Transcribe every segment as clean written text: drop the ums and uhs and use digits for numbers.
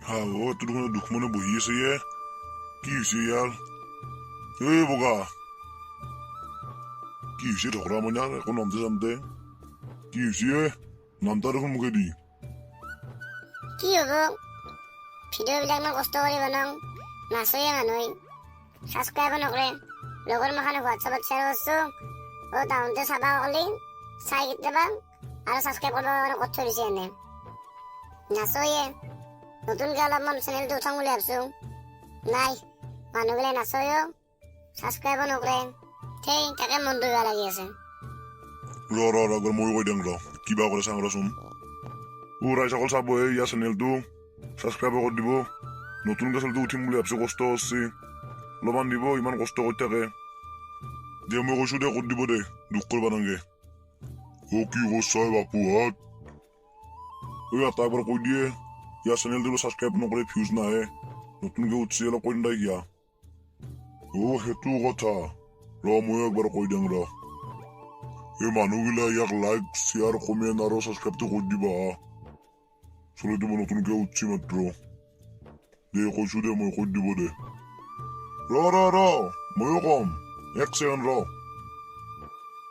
হাও তোৰ কোনো দুখ মনে বহি আছে ইয়ে কি হৈছে ইয়াৰ এই বগা কি হৈছে ঢকৰা মইনাৰ একো নামতে জানতে কি হৈছে নামটা দেখোন মুখেদি কি হব ভিডিঅ' বিলাক মই কষ্ট কৰি বনাওঁ নাচয়ে মানুহে সাবস্ক্ৰাইব নকৰে লগৰ মাখানে হোৱাটছএপত শ্বেয়াৰ কৰিছোঁ তাহোঁতে চাবা অকলি চাই কেতিয়াবা আৰু সাবস্ক্ৰাইব কৰিব কাৰণে ক'ত থৈ দিছে এনে নাচয়ে নতুনকৈ অলপমান চেনেলটো উঠাম বুলি ভাবিছোঁ নাই মানুহবিলাক নাচয়ো সাবস্ক্ৰাইব নকৰে সেই তাকে মনটো বেয়া লাগি আছে ৰ মই কৈ দিম কিবা কৰে চাওঁ ৰচোন ৰাইজসকল চাব ইয়াৰ চেনেলটো সাবস্ক্ৰাইব কৰি দিব নতুনকৈ চেনেলটো উঠিম বুলি ভাবিছোঁ কষ্ট কৰিছে অলপমান দিব ইমান কষ্ট কৰি থাকে দে মই কৈছোঁ দে কৰি দিব দে দুখ কৰিব নালাগে কি কৈছা বাপুহঁত এটা এবাৰ কৈ দিয়ে ইয়াৰ চেনেলটো সাবস্ক্ৰাইব নকৰে ভিউজ নাহে নতুনকৈ উঠছে অলপ কৈ নিদিয়া কিয়া সেইটো কথা মই একবাৰ কৈ দিম এই মানুহবিলাক ইয়াক লাইক শ্বেয়াৰ কমেণ্ট আৰু সাবস্ক্ৰাইবটো কৰি দিবা চলিটো মই নতুনকৈ উঠছি মাত্ৰ দে কৈছোঁ দে মই কৈ দিব দে ময়ো কম এক ছেকেণ্ড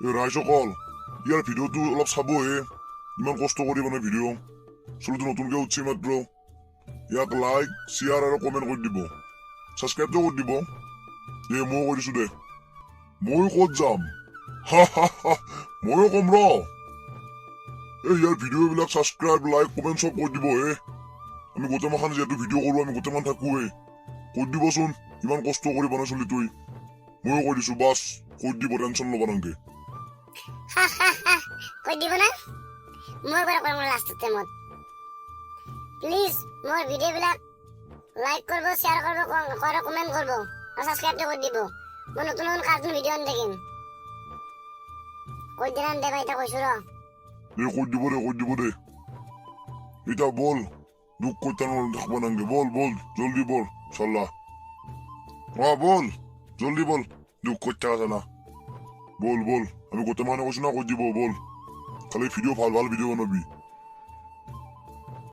এই ৰাইজসকল ইয়াৰ ভিডিঅ'টো অলপ চাবহে ইমান কষ্ট কৰি মানে ভিডিঅ' চলিটো নতুনকৈ উঠছি মাত্ৰ ইয়াক লাইক শ্বেয়াৰ আৰু কমেণ্ট কৰি দিব সাবস্ক্ৰাইবটো কৰি দিব দে ময়ো কৈ দিছোঁ দে ময়ো ক'ত যাম ময়ো কম ইয়াৰ ভিডিঅ'বিলাক সাবস্ক্ৰাইব লাইক কমেণ্ট চব কৰি দিব আমি গোটেই মাখান যিহেতু ভিডিঅ' কৰোঁ আমি গোটেই মান থাকোৱে কৈ দিবচোন ইমান কষ্ট কৰি বনাই চলি তুই ময়ো কৈ দিছোঁ বাছ কৈ দিব টেনশ্যন ল'ব নালাগে কৈ দিব না মই এবাৰ কৰিম লাষ্টৰ টাইমত প্লিজ মোৰ ভিডিঅ'বিলাক লাইক কৰিব শ্বেয়াৰ কৰিব কমেণ্ট কৰিব আৰু সাবস্ক্ৰাইবটো কৰি দিব মই নতুন নতুন কাৰ্টুন ভিডিঅ' আনি থাকিম কৈ দিলাম দে ভাই এতিয়া কৈছোঁ কৈ দিব দে এতিয়া বল দুখ করতে দেখব নাগে বল জলদি বল চল্লা বল জলদি বল দুখ করতে না বল আমি গোটেই মানুহ কৈছো না কৈ দিব বল খালি ভিডিঅ' ভাল ভিডিঅ' বনাবি